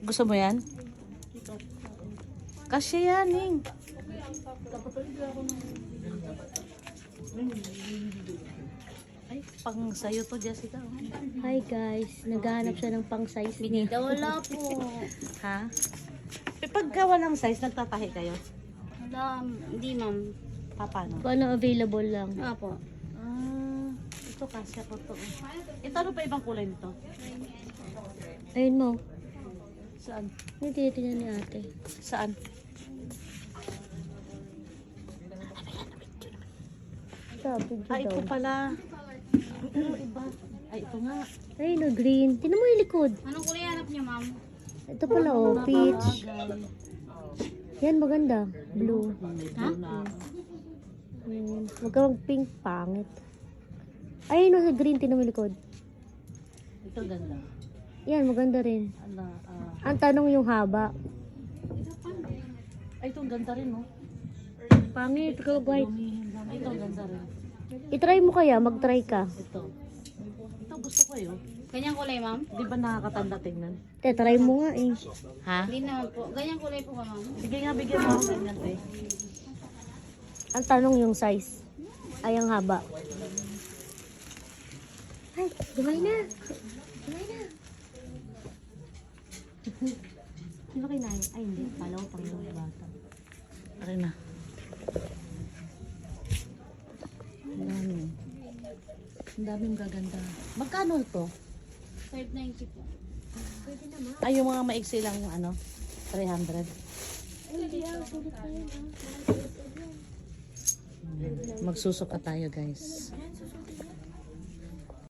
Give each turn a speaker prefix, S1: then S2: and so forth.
S1: Gusto mo yan? Kasya yan, Ning. Ay, pang sayo to, Jessica.
S2: Hi guys, naghahanap siya ng pang size niya.
S3: Binida, wala po.
S1: Ha? Pagka walang size, nagtatahi kayo?
S3: Wala, hindi ma'am.
S1: Paano?
S2: Paano available lang?
S3: Apo.
S1: Ito kasya ko to. Ito ano pa ibang kulay nito?
S2: Ayun mo.
S1: Saan?
S2: Hindi tinitingnan ni ate.
S1: Saan?
S2: Sabi
S1: Ah,
S2: daw.
S1: ito pala. Ito iba. Ay, ito nga.
S2: Ay, no, green. Tinan mo yung likod.
S3: Anong kulay hanap niyo ma'am?
S2: Ito pala, oh, peach.
S1: Bagay.
S2: Yan, maganda. Blue.
S3: Ha?
S2: Huwag ka pink, pangit. Ay, no, sa green. Tinan mo yung likod.
S1: Ito ganda.
S2: Yan, maganda rin.
S1: Ano,
S2: Ang tanong yung haba.
S1: ay, ito ang ganda rin, no?
S2: Pangit, ikaw white.
S1: Lumihin lang. Ito ang ganda rin.
S2: I-try mo kaya, mag-try ka.
S1: Ito. Ito gusto ko yun.
S3: Ganyang kulay ma'am?
S1: Di ba nakakatanda tingnan?
S2: Try mo nga eh.
S1: Ha?
S3: Hindi naman po. Ganyang kulay po ka ma'am?
S1: Sige nga, bigyan mo ako ganyan, te.
S2: Ang tanong yung size. Ay, ang haba. Ay, dumay na. Dumay na. Di ba kinain? Ay, hindi. Pala ko pang yung bata.
S1: Aray na. Ang dami. Ang daming gaganda. Magkano ito?
S3: 590 po.
S1: Ay, yung mga maiksi lang, ano? 300. Magsusuka tayo, guys.